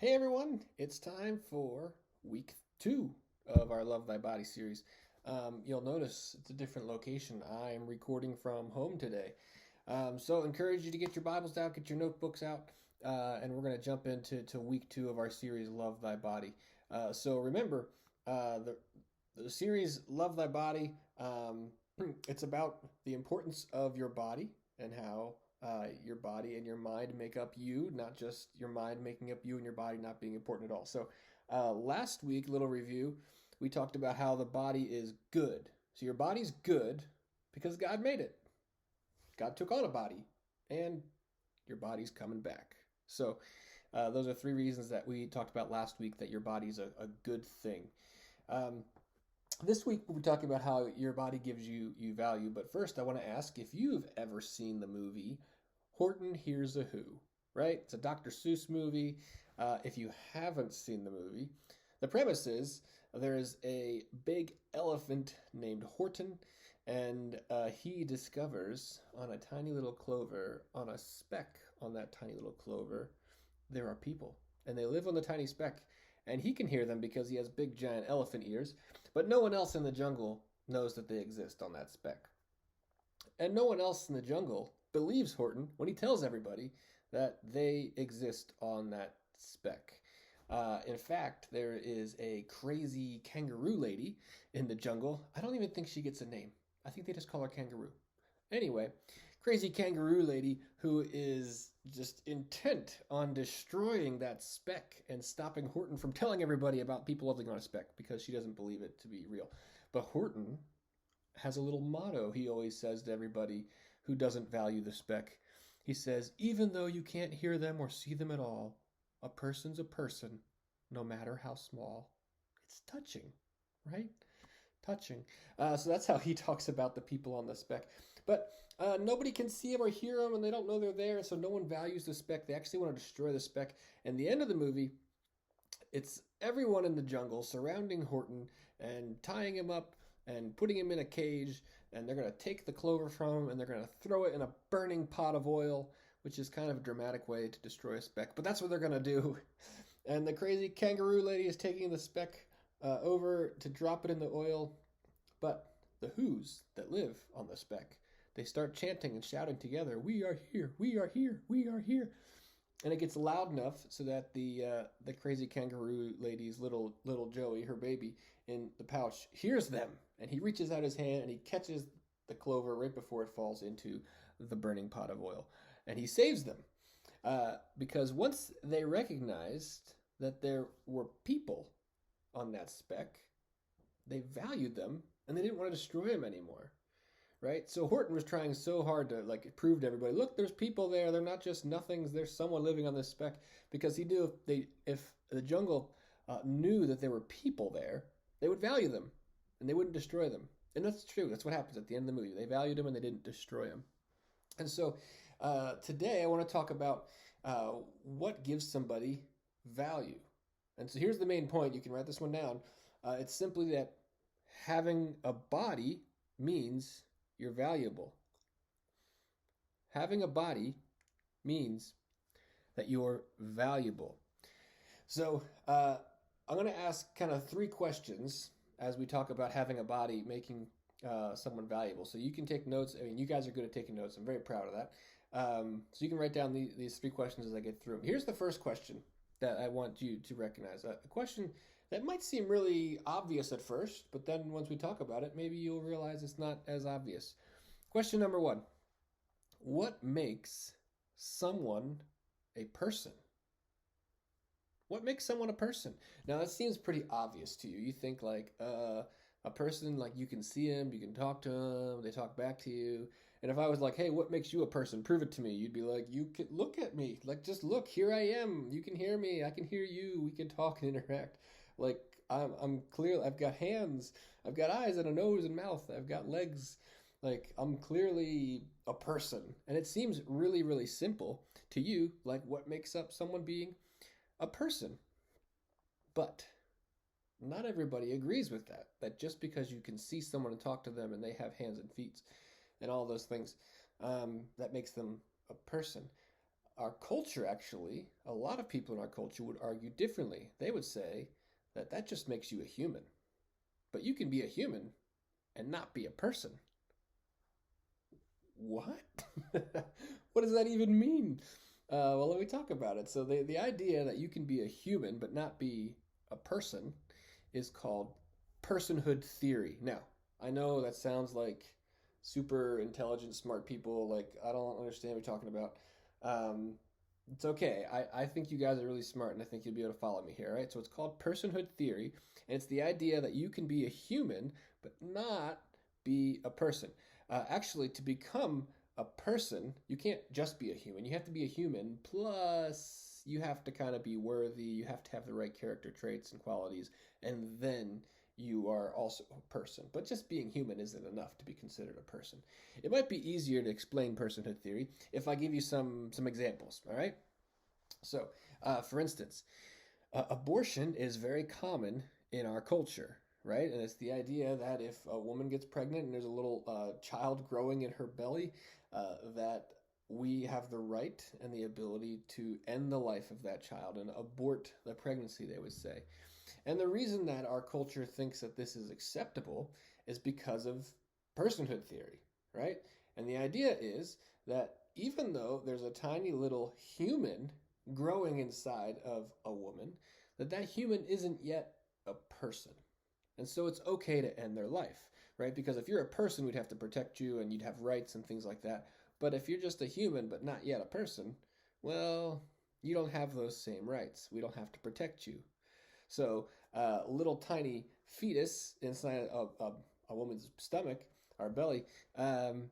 Hey everyone, it's time for week 2 of our Love Thy Body series. You'll notice it's a different location. I'm recording from home today. So encourage you to get your Bibles out, get your notebooks out, and we're going to jump into week 2 of our series Love Thy Body. So remember, the series Love Thy Body, it's about the importance of your body and how your body and your mind make up you, not just your mind making up you and your body not being important at all. So, last week, little review, we talked about how the body is good. So, your body's good because God made it. God took on a body, and your body's coming back. So, those are three reasons that we talked about last week that your body's a good thing. Um, this week, we're talking about how your body gives you value. But first, I want to ask if you've ever seen the movie Horton Hears a Who, right? It's a Dr. Seuss movie. If you haven't seen the movie, the premise is there is a big elephant named Horton, and he discovers on a tiny little clover, on a speck on that tiny little clover, there are people, and they live on the tiny speck, and he can hear them because he has big giant elephant ears, but no one else in the jungle knows that they exist on that speck. And no one else in the jungle believes Horton when he tells everybody that they exist on that speck. In fact, there is a crazy kangaroo lady in the jungle. I don't even think she gets a name. I think they just call her Kangaroo. Anyway, crazy kangaroo lady who is just intent on destroying that speck and stopping Horton from telling everybody about people living on a speck because she doesn't believe it to be real. But Horton has a little motto he always says to everybody who doesn't value the speck. He says, even though you can't hear them or see them at all, a person's a person, no matter how small. It's touching, right? Touching. So that's how he talks about the people on the speck. But nobody can see them or hear them, and they don't know they're there, so no one values the speck. They actually want to destroy the speck. And the end of the movie, it's everyone in the jungle surrounding Horton and tying him up and putting him in a cage, and they're going to take the clover from him and they're going to throw it in a burning pot of oil, which is kind of a dramatic way to destroy a speck, but that's what they're going to do. And the crazy kangaroo lady is taking the speck over to drop it in the oil, but the Who's that live on the speck, they start chanting and shouting together, we are here, we are here, we are here. And it gets loud enough so that the crazy kangaroo lady's little Joey, her baby, in the pouch hears them, and he reaches out his hand and he catches the clover right before it falls into the burning pot of oil, and he saves them because once they recognized that there were people on that speck, they valued them and they didn't want to destroy them anymore. Right? So Horton was trying so hard to prove to everybody, look, there's people there. They're not just nothings. There's someone living on this speck. Because he knew if the jungle knew that there were people there, they would value them and they wouldn't destroy them. And that's true. That's what happens at the end of the movie. They valued them and they didn't destroy them. And so today I want to talk about what gives somebody value. And so here's the main point. You can write this one down. It's simply that having a body means you're valuable. Having a body means that you're valuable. So I'm going to ask kind of three questions as we talk about having a body making someone valuable. So you can take notes. I mean, you guys are good at taking notes. I'm very proud of that. So you can write down these three questions as I get through them. Here's the first question that I want you to recognize. A question that might seem really obvious at first, but then once we talk about it, maybe you'll realize it's not as obvious. Question number one. What makes someone a person? What makes someone a person? Now, that seems pretty obvious to you. You think a person, like you can see them, you can talk to them, they talk back to you. And if I was like, hey, what makes you a person? Prove it to me. You'd be like, you can look at me. Like, just look, here I am. You can hear me. I can hear you. We can talk and interact. Like, I'm clear. I've got hands. I've got eyes and a nose and mouth. I've got legs. Like, I'm clearly a person. And it seems really, really simple to you, like what makes up someone being a person. But not everybody agrees with that. That just because you can see someone and talk to them and they have hands and feet and all those things, that makes them a person. our culture, actually, a lot of people in our culture would argue differently. They would say that that just makes you a human. But you can be a human and not be a person. What? What does that even mean? Well, let me talk about it. So, the idea that you can be a human but not be a person is called personhood theory. Now, I know that sounds like super intelligent, smart people. Like, I don't understand what you're talking about. Um, it's okay. I think you guys are really smart, and I think you'll be able to follow me here, right? So, it's called personhood theory, and it's the idea that you can be a human but not be a person. Actually, to become a person, you can't just be a human. You have to be a human, plus, you have to kind of be worthy. You have to have the right character traits and qualities, and then you are also a person. But just being human isn't enough to be considered a person. It might be easier to explain personhood theory if I give you some examples, all right? So, for instance, abortion is very common in our culture, right? And it's the idea that if a woman gets pregnant and there's a little child growing in her belly, that we have the right and the ability to end the life of that child and abort the pregnancy, they would say. And the reason that our culture thinks that this is acceptable is because of personhood theory, right? And the idea is that even though there's a tiny little human growing inside of a woman, that human isn't yet a person. And so it's okay to end their life, right? Because if you're a person, we'd have to protect you and you'd have rights and things like that. But if you're just a human but not yet a person, well, you don't have those same rights. We don't have to protect you. So, a little tiny fetus inside a woman's stomach, our belly, um,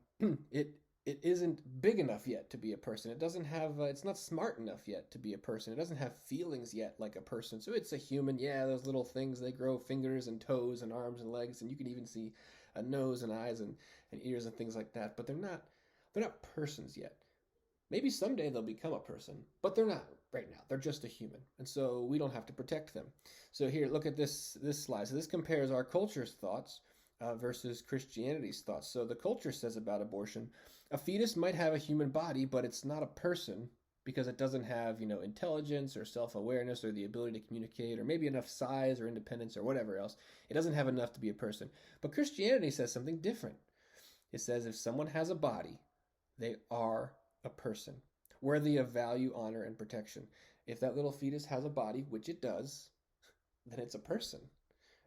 it it isn't big enough yet to be a person. It doesn't have. It's not smart enough yet to be a person. It doesn't have feelings yet like a person. So it's a human. Yeah, those little things, they grow fingers and toes and arms and legs, and you can even see a nose and eyes and ears and things like that. But they're not persons yet. Maybe someday they'll become a person, but they're not right now. They're just a human, and so we don't have to protect them. So here, look at this slide. So this compares our culture's thoughts versus Christianity's thoughts. So the culture says about abortion, a fetus might have a human body, but it's not a person because it doesn't have, intelligence or self-awareness or the ability to communicate or maybe enough size or independence or whatever else. It doesn't have enough to be a person. But Christianity says something different. It says if someone has a body, they are a person, worthy of value, honor, and protection. If that little fetus has a body, which it does, then it's a person,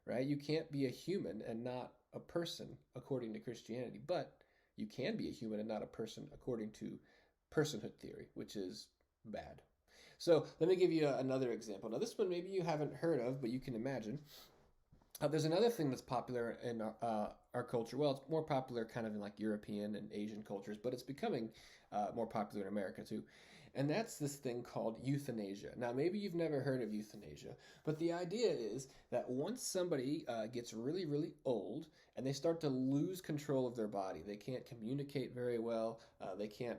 right? You can't be a human and not a person according to Christianity, but you can be a human and not a person according to personhood theory, which is bad. So let me give you another example. Now, this one maybe you haven't heard of, but you can imagine. There's another thing that's popular in our culture. Well, it's more popular kind of in like European and Asian cultures, but it's becoming more popular in America too. And that's this thing called euthanasia. Now, maybe you've never heard of euthanasia, but the idea is that once somebody gets really, really old and they start to lose control of their body, they can't communicate very well, they can't,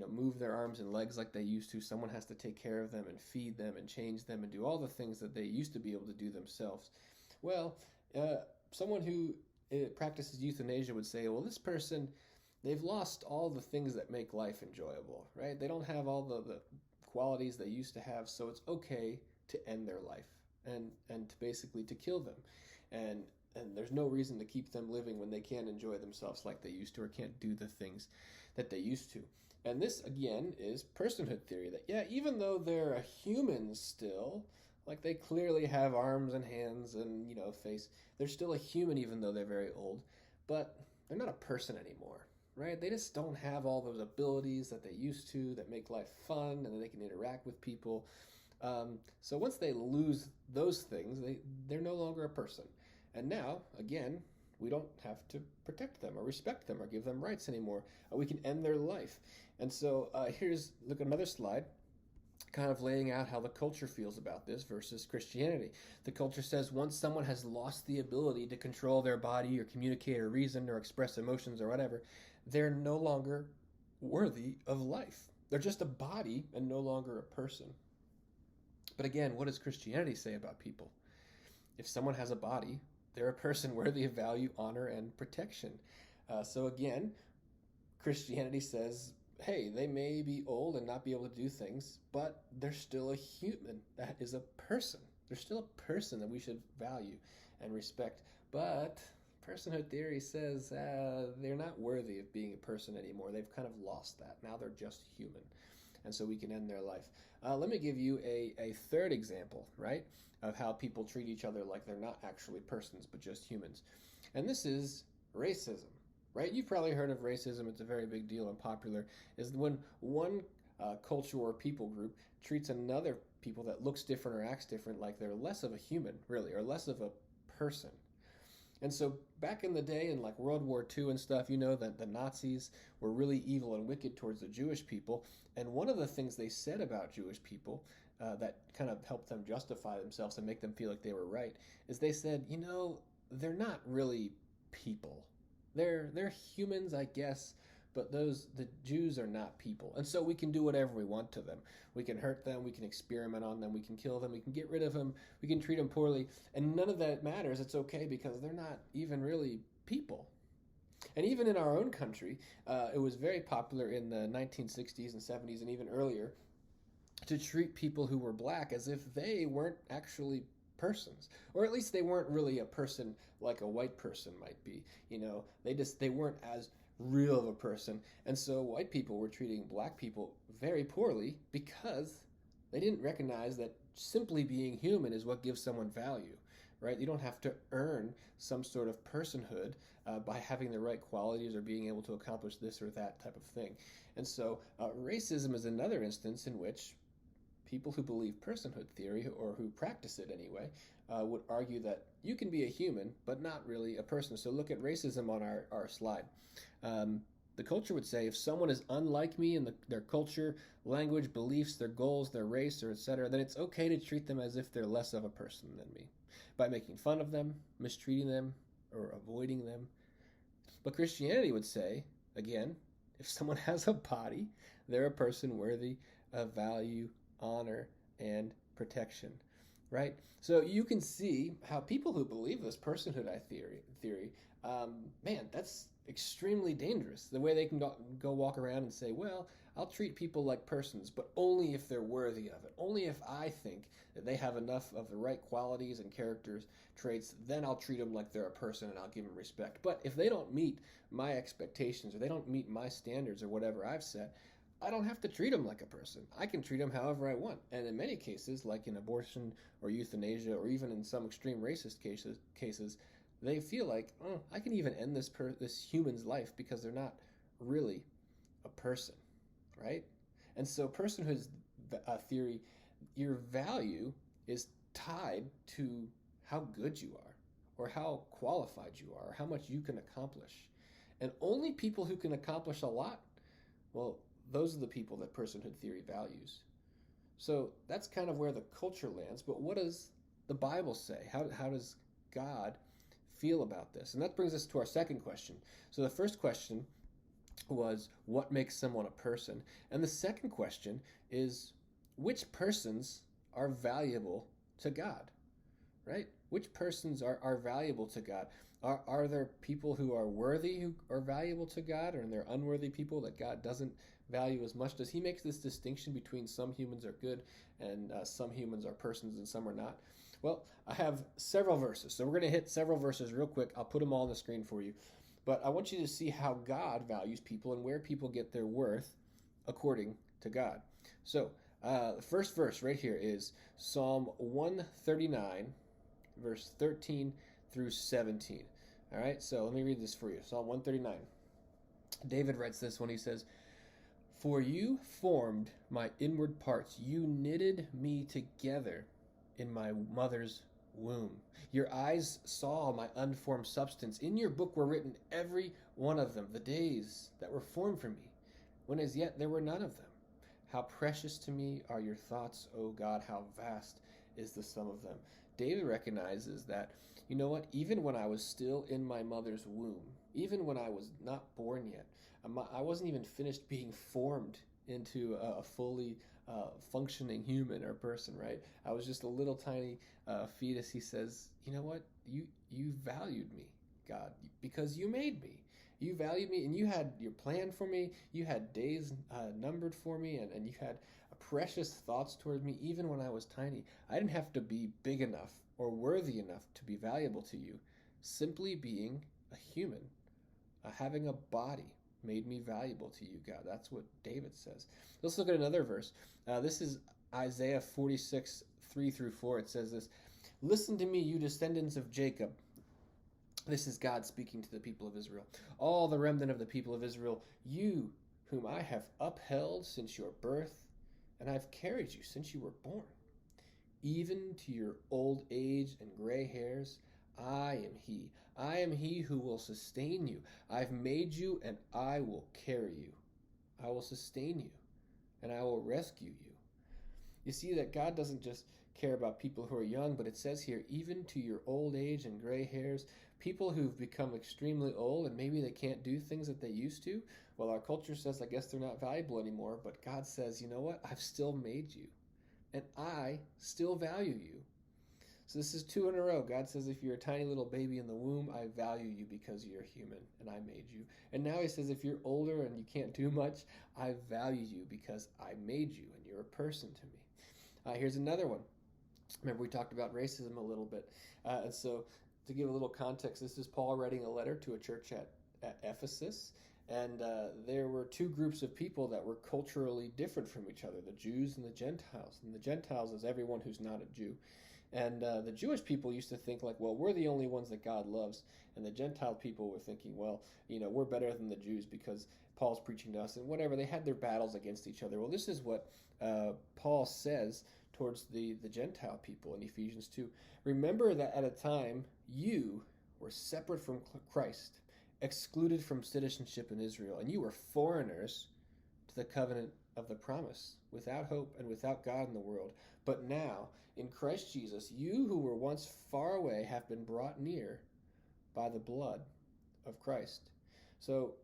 move their arms and legs like they used to. Someone has to take care of them and feed them and change them and do all the things that they used to be able to do themselves. Well, someone who practices euthanasia would say, well, this person, they've lost all the things that make life enjoyable, right? They don't have all the qualities they used to have, so it's okay to end their life and to basically to kill them. And and there's no reason to keep them living when they can't enjoy themselves like they used to or can't do the things that they used to. And this again is personhood theory, that yeah, even though they're a human still, like they clearly have arms and hands and face, they're still a human even though they're very old, but they're not a person anymore, right? They just don't have all those abilities that they used to that make life fun and that they can interact with people. So once they lose those things, they're no longer a person. And now, again, we don't have to protect them or respect them or give them rights anymore. We can end their life. And so look at another slide, kind of laying out how the culture feels about this versus Christianity. The culture says once someone has lost the ability to control their body or communicate or reason or express emotions or whatever, they're no longer worthy of life. They're just a body and no longer a person. But again, what does Christianity say about people? If someone has a body, they're a person worthy of value, honor, and protection. So again, Christianity says hey, they may be old and not be able to do things, but they're still a human. That is a person. They're still a person that we should value and respect. But personhood theory says they're not worthy of being a person anymore. They've kind of lost that. Now they're just human. And so we can end their life. Let me give you a third example, right, of how people treat each other like they're not actually persons, but just humans. And this is racism, right? You've probably heard of racism. It's a very big deal and popular. Is when one culture or people group treats another people that looks different or acts different like they're less of a human, really, or less of a person. And so back in the day in like World War II and stuff, you know that the Nazis were really evil and wicked towards the Jewish people. And one of the things they said about Jewish people that kind of helped them justify themselves and make them feel like they were right is they said, they're not really people. They're humans, I guess, but the Jews are not people. And so we can do whatever we want to them. We can hurt them, we can experiment on them, we can kill them, we can get rid of them, we can treat them poorly, and none of that matters. It's okay because they're not even really people. And even in our own country, it was very popular in the 1960s and 70s and even earlier to treat people who were black as if they weren't actually persons, or at least they weren't really a person like a white person might be. They weren't as real of a person. And so white people were treating black people very poorly because they didn't recognize that simply being human is what gives someone value, right? You don't have to earn some sort of personhood by having the right qualities or being able to accomplish this or that type of thing. And so racism is another instance in which people who believe personhood theory, or who practice it anyway, would argue that you can be a human, but not really a person. So look at racism on our slide. The culture would say if someone is unlike me in their culture, language, beliefs, their goals, their race, or etc., then it's okay to treat them as if they're less of a person than me by making fun of them, mistreating them, or avoiding them. But Christianity would say, again, if someone has a body, they're a person worthy of value, honor, and protection, right? So you can see how people who believe this personhood theory, man, that's extremely dangerous. The way they can go walk around and say, well, I'll treat people like persons, but only if they're worthy of it. Only if I think that they have enough of the right qualities and characters, traits, then I'll treat them like they're a person and I'll give them respect. But if they don't meet my expectations or they don't meet my standards or whatever I've set, I don't have to treat them like a person. I can treat them however I want. And in many cases, like in abortion or euthanasia, or even in some extreme racist cases, they feel like, oh, I can even end this human's life because they're not really a person, right? And so personhood theory, your value is tied to how good you are, or how qualified you are, or how much you can accomplish. And only people who can accomplish a lot, well, those are the people that personhood theory values. So that's kind of where the culture lands. But what does the Bible say? How does God feel about this? And that brings us to our second question. So the first question was, what makes someone a person? And the second question is, which persons are valuable to God, right? Which persons are valuable to God? Are there people who are worthy who are valuable to God, or are there unworthy people that God doesn't value as much? Does he make this distinction between some humans are good and some humans are persons and some are not? Well, I have several verses. So we're going to hit several verses real quick. I'll put them all on the screen for you. But I want you to see how God values people and where people get their worth according to God. So the first verse right here is Psalm 139, verse 13 through 17. All right, so let me read this for you. Psalm 139. David writes this when he says, "For you formed my inward parts. You knitted me together in my mother's womb. Your eyes saw my unformed substance. In your book were written, every one of them, the days that were formed for me, when as yet there were none of them. How precious to me are your thoughts, O God, how vast is the sum of them." David recognizes that, you know what, even when I was still in my mother's womb, even when I was not born yet, I wasn't even finished being formed into a fully functioning human or person, right? I was just a little tiny fetus. He says, you know what, you valued me, God, because you made me. You valued me, and you had your plan for me. You had days numbered for me, and you had precious thoughts towards me even when I was tiny. I didn't have to be big enough or worthy enough to be valuable to you. Simply being a human, having a body, made me valuable to you, God. That's what David says. Let's look at another verse. This is Isaiah 46, 3 through 4. It says this: Listen to me, you descendants of Jacob. This is God speaking to the people of Israel. All the remnant of the people of Israel, you whom I have upheld since your birth, and I've carried you since you were born. Even to your old age and gray hairs, I am He. I am He who will sustain you. I've made you, and I will carry you. I will sustain you, and I will rescue you. You see that God doesn't just care about people who are young, but it says here, even to your old age and gray hairs, people who've become extremely old and maybe they can't do things that they used to. Well, our culture says, I guess they're not valuable anymore, but God says, you know what? I've still made you, and I still value you. So this is 2 in a row. God says, if you're a tiny little baby in the womb, I value you because you're human and I made you. And now he says, if you're older and you can't do much, I value you because I made you and you're a person to me. Here's another one. Remember, we talked about racism a little bit. And so to give a little context, this is Paul writing a letter to a church at Ephesus. And there were 2 groups of people that were culturally different from each other, the Jews and the Gentiles. And the Gentiles is everyone who's not a Jew. And the Jewish people used to think like, well, we're the only ones that God loves. And the Gentile people were thinking, well, we're better than the Jews because Paul's preaching to us and whatever. They had their battles against each other. Well, this is what Paul says towards the Gentile people in Ephesians 2. Remember that at a time you were separate from Christ, excluded from citizenship in Israel, and you were foreigners to the covenant of the promise, without hope and without God in the world. But now, in Christ Jesus, you who were once far away have been brought near by the blood of Christ. So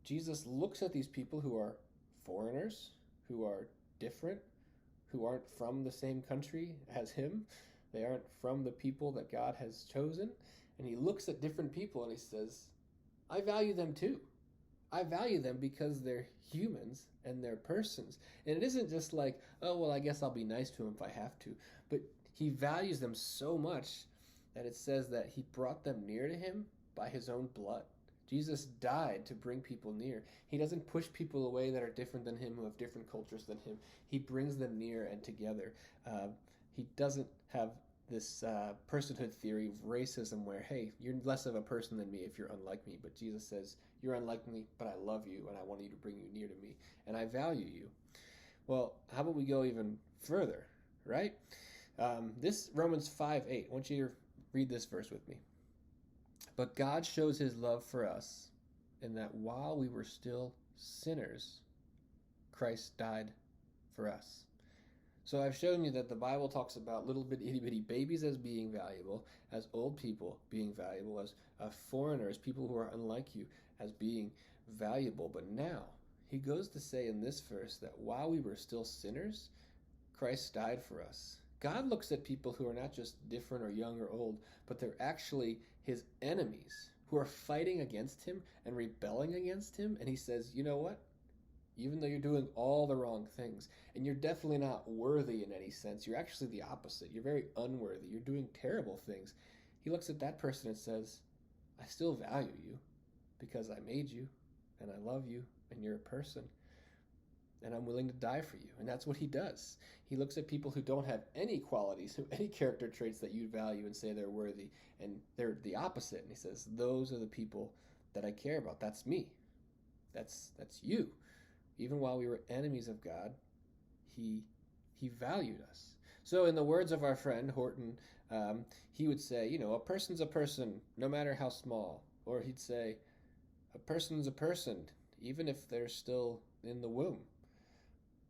Jesus looks at these people who are foreigners, who are different, who aren't from the same country as him. They aren't from the people that God has chosen. And he looks at different people and he says, I value them too. I value them because they're humans and they're persons. And it isn't just like, oh, well, I guess I'll be nice to them if I have to. But he values them so much that it says that he brought them near to him by his own blood. Jesus died to bring people near. He doesn't push people away that are different than him, who have different cultures than him. He brings them near and together. He doesn't have this personhood theory of racism where, hey, you're less of a person than me if you're unlike me. But Jesus says, you're unlike me, but I love you, and I want you to bring you near to me, and I value you. Well, how about we go even further, right? This Romans 5:8. I want you to read this verse with me. But God shows his love for us in that while we were still sinners, Christ died for us. So I've shown you that the Bible talks about little itty-bitty babies as being valuable, as old people being valuable, as foreigners, people who are unlike you, as being valuable. But now he goes to say in this verse that while we were still sinners, Christ died for us. God looks at people who are not just different or young or old, but they're actually his enemies who are fighting against him and rebelling against him. And he says, you know what? Even though you're doing all the wrong things, and you're definitely not worthy in any sense, you're actually the opposite. You're very unworthy. You're doing terrible things. He looks at that person and says, I still value you because I made you and I love you and you're a person and I'm willing to die for you. And that's what he does. He looks at people who don't have any qualities, any character traits that you value and say they're worthy, and they're the opposite. And he says, those are the people that I care about. That's me. That's you. Even while we were enemies of God, he valued us. So in the words of our friend Horton, he would say, a person's a person, no matter how small. Or he'd say, a person's a person, even if they're still in the womb.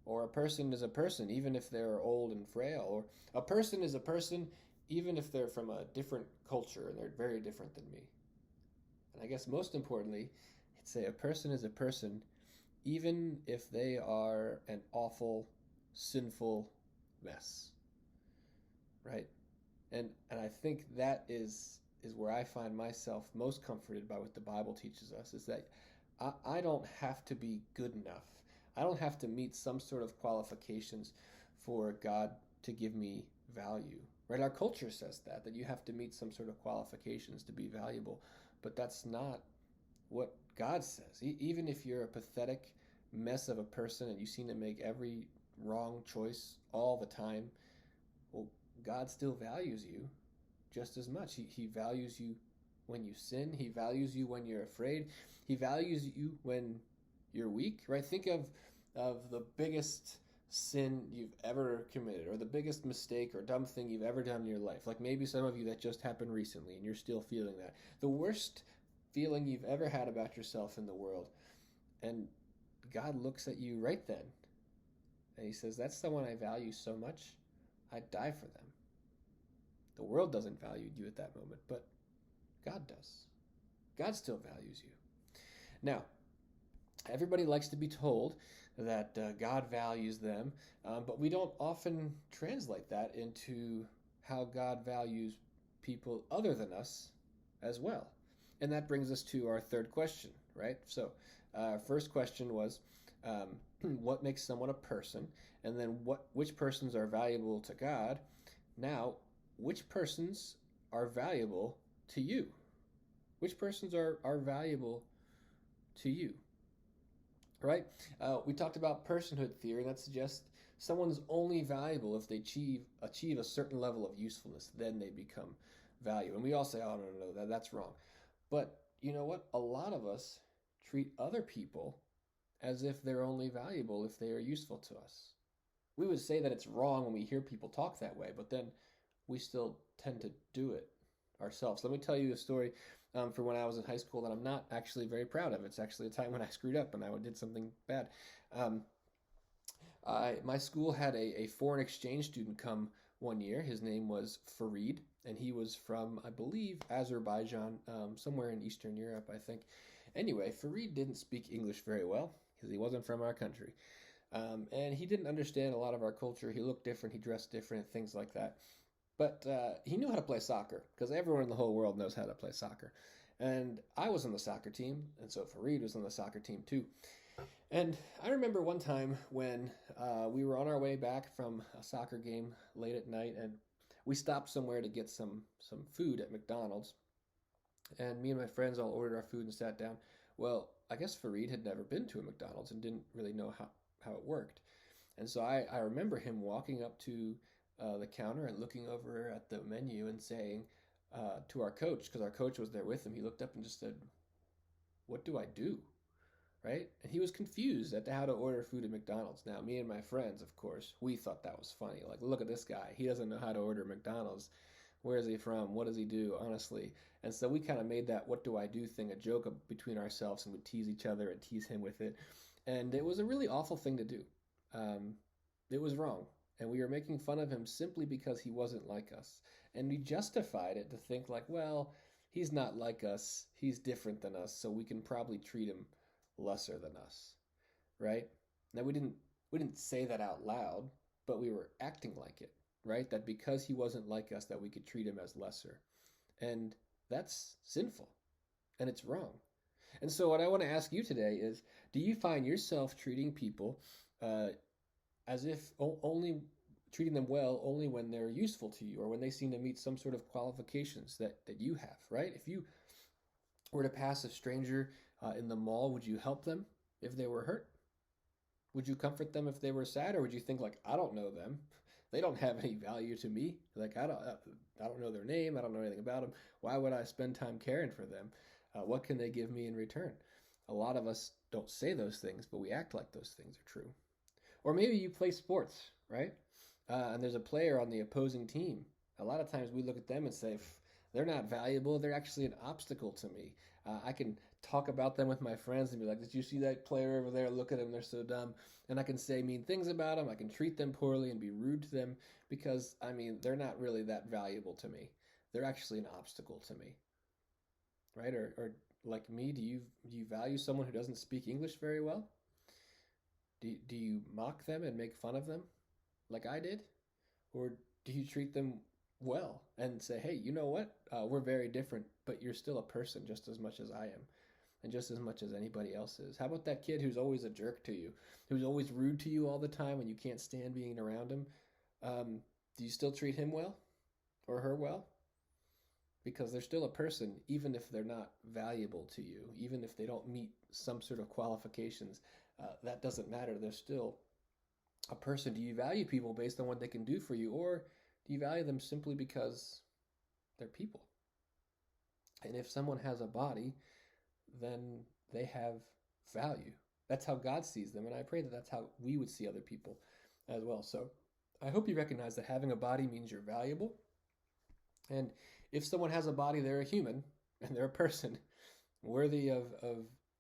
Or a person is a person, even if they're old and frail. Or a person is a person, even if they're from a different culture and they're very different than me. And I guess most importantly, he'd say a person is a person, even if they are an awful, sinful mess. Right? And I think that is is where I find myself most comforted by what the Bible teaches us is that I don't have to be good enough. I don't have to meet some sort of qualifications for God to give me value. Right? Our culture says that you have to meet some sort of qualifications to be valuable, but that's not what God says. Even if you're a pathetic mess of a person and you seem to make every wrong choice all the time, well, God still values you just as much. He values you when you sin. He values you when you're afraid. He values you when you're weak, right? Think of the biggest sin you've ever committed or the biggest mistake or dumb thing you've ever done in your life. Like maybe some of you that just happened recently and you're still feeling that. The worst feeling you've ever had about yourself in the world. And God looks at you right then and he says, that's someone I value so much, I'd die for them. The world doesn't value you at that moment, but God does. God still values you. Now, everybody likes to be told that God values them, but we don't often translate that into how God values people other than us as well. And that brings us to our third question, right? So, first question was, what makes someone a person? And then which persons are valuable to God? Now, which persons are valuable to you? Which persons are valuable to you? Right? We talked about personhood theory, and that suggests someone's only valuable if they achieve a certain level of usefulness. Then they become valuable. And we all say, oh, no, that's wrong. But you know what? A lot of us treat other people as if they're only valuable if they are useful to us. We would say that it's wrong when we hear people talk that way, but then we still tend to do it ourselves. Let me tell you a story for when I was in high school that I'm not actually very proud of. It's actually a time when I screwed up and I did something bad. My school had a foreign exchange student come one year. His name was Farid, and he was from, I believe, Azerbaijan, somewhere in Eastern Europe, I think. Anyway, Farid didn't speak English very well because he wasn't from our country. And he didn't understand a lot of our culture. He looked different, he dressed different, things like that. But he knew how to play soccer because everyone in the whole world knows how to play soccer. And I was on the soccer team, and so Farid was on the soccer team too. And I remember one time when we were on our way back from a soccer game late at night, and we stopped somewhere to get some food at McDonald's. And me and my friends all ordered our food and sat down. Well, I guess Farid had never been to a McDonald's and didn't really know how it worked. And so I remember him walking up to the counter and looking over at the menu and saying to our coach, because our coach was there with him, he looked up and just said, "What do I do?" Right? And he was confused as to how to order food at McDonald's. Now, me and my friends, of course, we thought that was funny. Like, look at this guy. He doesn't know how to order McDonald's. Where is he from? What does he do? Honestly. And so we kind of made that "what do I do" thing a joke between ourselves and would tease each other and tease him with it. And it was a really awful thing to do. It was wrong. And we were making fun of him simply because he wasn't like us. And we justified it to think like, well, he's not like us. He's different than us. So we can probably treat him lesser than us. Right? Now we didn't say that out loud, but we were acting like it. Right? That because he wasn't like us, that we could treat him as lesser. And that's sinful. And it's wrong. And so what I want to ask you today is, do you find yourself treating people as if only treating them well only when they're useful to you or when they seem to meet some sort of qualifications that you have, right? If you were to pass a stranger in the mall, would you help them if they were hurt? Would you comfort them if they were sad? Or would you think like, I don't know them. They don't have any value to me. Like, I don't know their name. I don't know anything about them. Why would I spend time caring for them? What can they give me in return? A lot of us don't say those things, but we act like those things are true. Or maybe you play sports, right? And there's a player on the opposing team. A lot of times we look at them and say, they're not valuable. They're actually an obstacle to me. I can talk about them with my friends and be like, did you see that player over there? Look at them. They're so dumb. And I can say mean things about them. I can treat them poorly and be rude to them because, they're not really that valuable to me. They're actually an obstacle to me, right? Or like me, do you value someone who doesn't speak English very well? Do you mock them and make fun of them like I did? Or do you treat them well and say, hey, you know what? We're very different, but you're still a person just as much as I am and just as much as anybody else is. How about that kid who's always a jerk to you, who's always rude to you all the time and you can't stand being around him? Do you still treat him well or her well? Because they're still a person, even if they're not valuable to you, even if they don't meet some sort of qualifications. That doesn't matter. They're still a person. Do you value people based on what they can do for you, or do you value them simply because they're people? And if someone has a body, then they have value. That's how God sees them, and I pray that that's how we would see other people as well. So I hope you recognize that having a body means you're valuable. And if someone has a body, they're a human and they're a person worthy of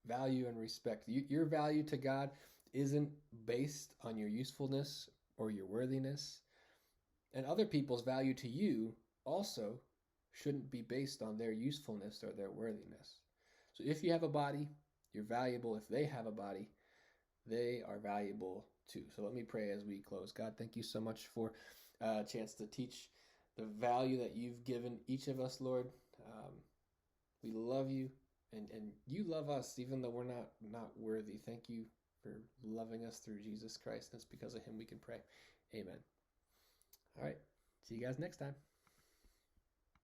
value and respect. Your value to God isn't based on your usefulness or your worthiness. And other people's value to you also shouldn't be based on their usefulness or their worthiness. So if you have a body, you're valuable. If they have a body, they are valuable too. So let me pray as we close. God, thank you so much for a chance to teach the value that you've given each of us, Lord. We love you, and you love us even though we're not worthy. Thank you for loving us through Jesus Christ. And it's because of him we can pray. Amen. All right. See you guys next time.